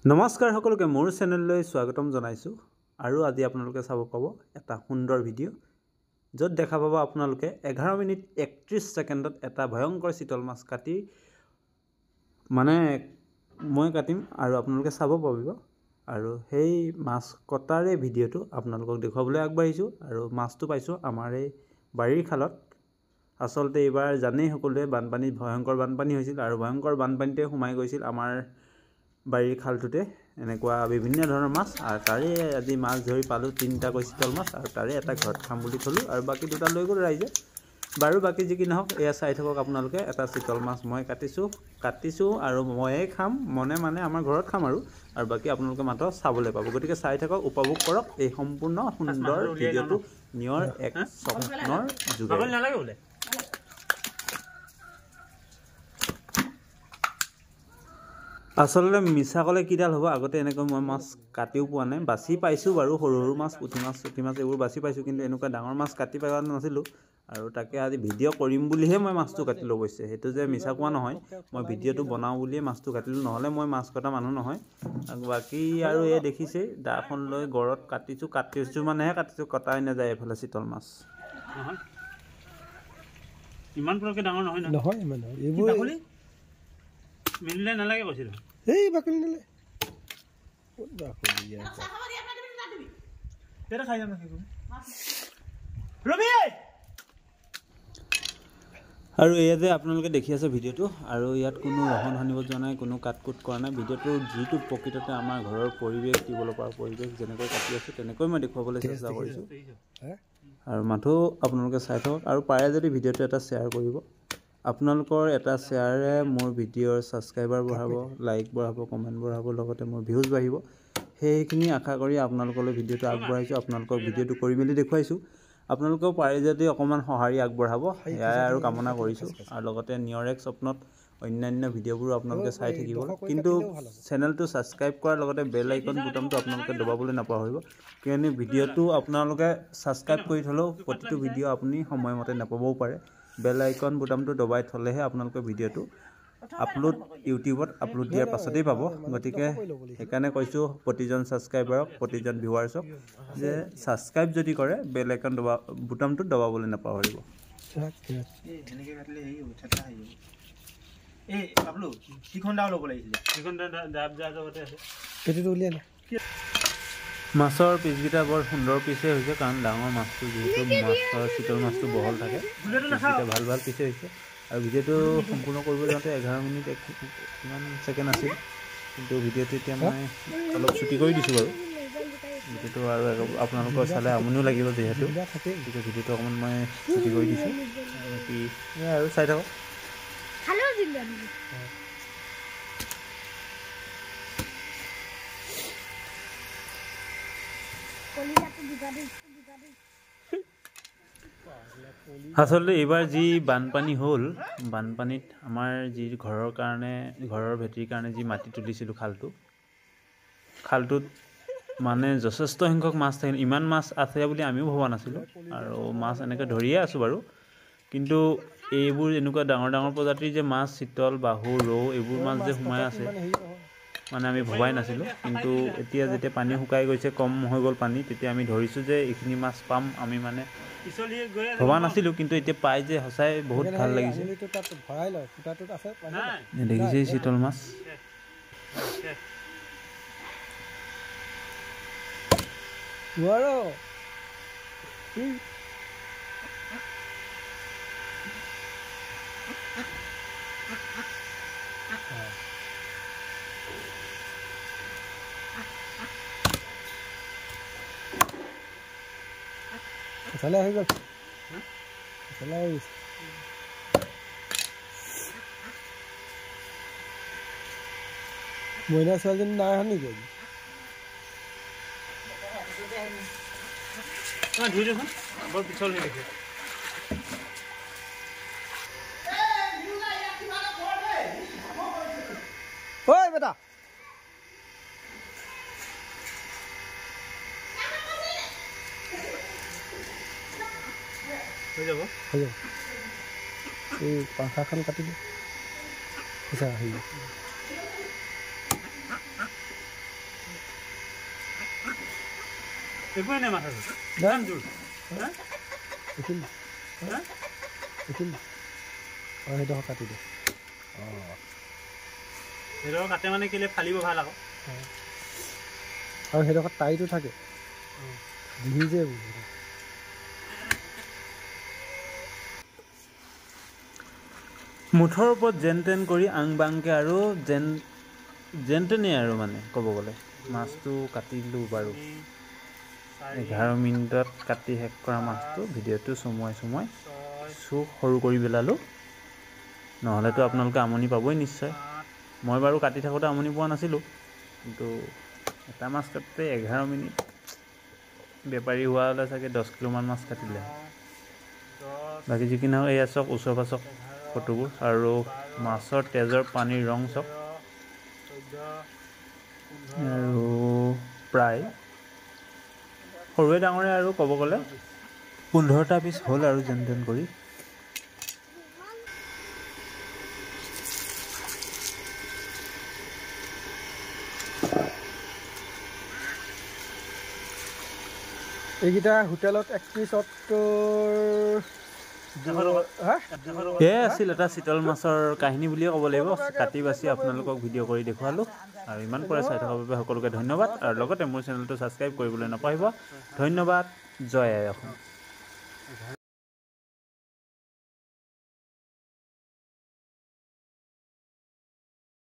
নমস্কাৰ সকলোকে মোৰ চেনেললৈ স্বাগতম জনাইছো আৰু আজি আপোনালোকে চাব পাব এটা সুন্দৰ ভিডিও য'ত দেখা পাব আপোনালোকে 11 মিনিট 31 সেকেন্ডত এটা ভয়ংকৰ চিতল মাছ কাটি মানে মই কাটিম আৰু আপোনালোকে চাব পাবিব আৰু সেই মাছ কটাৰে ভিডিওটো আপোনালোকক দেখাবলৈ আগবাঢ়িছো আৰু মাছটো পাইছো আমাৰ এই বাৰীৰ খালত আসলতে এবাৰ জানেই সকলোৱে বানপানী ভয়ংকৰ বানপানী হৈছিল আৰু ভয়ংকৰ বানপানীতে সোমাই গৈছিল আমাৰ বাৰীৰ খালটোতে এনেকুৱা বিভিন্ন ধৰণৰ মাছ আৰু তাৰে আজি মাছ ধৰি পালো তিনটা কৈ চিতল মাছ আৰু তাৰে এটা ঘৰত খাম বুলি থলো আৰু বাকি দুটা লৈ গ'ল ৰাইজে বাৰু বাকি যি কি নহওক এয়া চাই থাকক আপোনালোকে এটা চিতল মাছ মই কাটিছো আৰু ময়ে খাম মনে মানে আমাৰ ঘৰত খাম আৰু বাকি আপোনালোকে মাত্ৰ চাবলৈ পাব গতিকে চাই থাকক উপভোগ কৰক এই সম্পূৰ্ণ সুন্দৰ ভিডিওটো নিয়ৰ এক স্বপ্নৰ যুগৰ নালাগে বলে আসলে মিছা কলে কিডাল হ'ব আগতে এনেকৈ মই মাছ কাটিও পোৱা নাই বাছি পাইছো বাৰু সৰু সৰু মাছ পুঠি মাছ এইবোৰ বাছি পাইছো কিন্তু এনেকুৱা ডাঙৰ মাছ কাটি পাৱা নাছিলো আৰু তাকে আজি ভিডিও কৰিম বুলিহে মই মাছটো কাটিলো গৈছে হেতু যে মিছা কোৱা নহয় মই ভিডিওটো বনাও বুলিয়ে মাছটো কাটিলো নহলে মই মাছ কটা মানুহ নহয় বাকি আৰু এ দেখিছে দাখন লৈ গৰত কাটিছো মানেহে কাটিছো কটাই না যায় এফালে চিতল মাছ নহয় ইমান প্ৰকে ডাঙৰ নহয় মানে এইবোৰ বাকলি মিললে নালাগে কৈছিল এই বাকলি নালে ক'ত বাকলি ইয়া তেৰা খাই যাম কি ৰবি আৰু এয়া যে আপোনালোকে দেখি আছে ভিডিওটো আৰু ইয়াত কোনো ৰহন হানিব যোৱা নাই কোনো কাটকুট কৰা নাই ভিডিওটো যিটো প্ৰকৃততে আমাৰ ঘৰৰ পৰিৱেশ দিবলৈ পৰা পৰিৱেশ যেনেকৈ কাটি আছে তেনেকৈ মই দেখুৱাবলৈ চেষ্টা কৰিছো আৰু মাথো আপোনালোকে চাই থাকক আৰু পাৰে যদি ভিডিওটো এটা শেয়াৰ কৰিব আপোনালোকৰ এটা শেয়াৰে মোৰ ভিডিওৰ সাবস্ক্ৰাইবাৰ বঢ়াব লাইক বঢ়াব কমেন্ট বঢ়াব লগতে মোৰ ভিউজ বাঢ়িব সেইখিনি আশা কৰি আপোনালোকলৈ ভিডিওটো আগবঢ়াইছো আপোনালোকক ভিডিওটো কৰি মেলি দেখুৱাইছো আপোনালোকেও পাৰে যদি অকমান সহাৰি আগবঢ়াব এয়া আৰু কামনা কৰিছো আৰু লগতে নিয়ৰ এক স্বপ্নত অন্যান্য ভিডিওবোৰ আপোনালোকে চাই থাকিব কিন্তু চেনেলটো সাবস্ক্ৰাইব কৰাৰ লগতে বেল আইকন বুটামটো আপোনালোকে দবাবলৈ নাপাহৰিব কিয়নো ভিডিওটো আপোনালোকে সাবস্ক্ৰাইব কৰি থলেও প্ৰতিটো ভিডিও আপুনি সময়মতে নাপাবও পাৰে বেল আইকন বুটামটো দবাই থলেহে আপোনালোকে ভিডিওটো আপলোড ইউটিউবত আপলোড দিয়াৰ পাছতেই পাব গতিকে সেইকাৰণে কৈছো প্ৰতিজন সাবস্ক্ৰাইবাৰক প্ৰতিজন ভিউৱাৰ্ছক যে সাবস্ক্ৰাইব যদি কৰে বেল আইকন বুটামটো দবাবলৈ নাপাহৰিব এনেকৈ কাটলে হেই উঠাটা হৈ যাব এই আপলো কিখন দাও ল'ব লাগিছিল কিখন দাব জাগতে আছে পেটিটো উলিয়া না মাছৰ পিছগিটা বৰ সুন্দৰ পিছে হৈছে কাৰণ ডাঙৰ মাছটো যেহেতু মাছৰ চিতল মাছটো বহল থাকে ভাল ভাল পিছে হৈছে আৰু ভিডিওটো সম্পূৰ্ণ কৰিব যাওঁতে 11 মিনিট কিমান সেকেন্ড আছিল কিন্তু ভিডিওটো এতিয়া মই অলপ ছুটি কৰি দিছো বাৰু ভিডিওটো আৰু আপোনালোকৰ চালে আমনিও লাগিব যেহেতু ভিডিওটো অকমান মই ছুটি কৰি দিছো বাকি আৰু চাই থাকক হেল্ল জিন্দানি আসলে এবাৰ যি বানপানী হল বানপানীত আমাৰ যি ঘৰৰ ভেটিৰ কাৰণে যি মাটি তুলিছিল খালটোত মানে যথেষ্ট সংখ্যক মাছ থাকে ইমান মাছ আছে বুলি আমিও ভবা নাছিলো আৰু মাছ এনেকৈ ধৰিয়ে আছো বাৰু কিন্তু এইবোৰ এনেকুৱা ডাঙৰ প্ৰজাতিৰ যে মাছ চিতল বাহু ৰৌ এইবোৰ মাছ যে সোমাই আছে মানে আমি ভবাই নাছিলো কিন্তু এতিয়া যেতিয়া পানী শুকাই গৈছে কম হৈ গ'ল পানী তেতিয়া আমি ধৰিছো যে এইখিনি মাছ পাম আমি মানে ভবা নাছিলো কিন্তু এতিয়া পাই যে হসাই বহুত ভাল লাগিছে দেখিছে চিতল মাছ চলে হৈ গ'ল চলে মইনা ছোৱালীজনী নাই অহা নেকি ধুই দেখোন বৰ পিছল হৈ গৈছে ঐ বেটা হৈ যাব এই পাখাখন কাটি দে একোৱে নাই মাথাটো ধান জোৰ সেইটো কাটি দে সেইটো কাটে মানে কেলে ফালিব ভাল আকৌ আৰু সেইডোখৰত টাইটো থাকে ডিঙি যে মুঠৰ ওপৰত যেন তেন কৰি আং বাংকে আৰু যেন তেনেই আৰু মানে ক'ব গ'লে মাছটো কাটিলোঁ বাৰু 11 মিনিটত কাটি শেষ কৰা মাছটো ভিডিঅ'টো চমুৱাই সৰু কৰি পেলালোঁ নহ'লেতো আপোনালোকে আমনি পাবই নিশ্চয় মই বাৰু কাটি থাকোঁতে আমনি পোৱা নাছিলোঁ কিন্তু এটা মাছ কাটোতে 11 মিনিট বেপাৰী হোৱা হ'লে চাগে 10 কিলোমান মাছ কাটিলে বাকী যিখিনি এয়া চাওক ওচৰ পাছক ফটোবোৰ আৰু মাছৰ তেজৰ পানীৰ ৰং চাওক আৰু প্ৰায় সৰুৱে ডাঙৰে আৰু ক'ব গ'লে 15টা পিচ হ'ল আৰু যেন তেন কৰি এইকেইটা হোটেলত 31 এয়াই আছিল এটা চিতল মাছৰ কাহিনী বুলিয়ে ক'ব লাগিব কাটি বাছি আপোনালোকক ভিডিঅ' কৰি দেখুৱালোঁ আৰু ইমান পৰে চাই থকাৰ বাবে সকলোকে ধন্যবাদ আৰু লগতে মোৰ চেনেলটো ছাবস্ক্ৰাইব কৰিবলৈ নাপাহৰিব ধন্যবাদ জয় আই অসম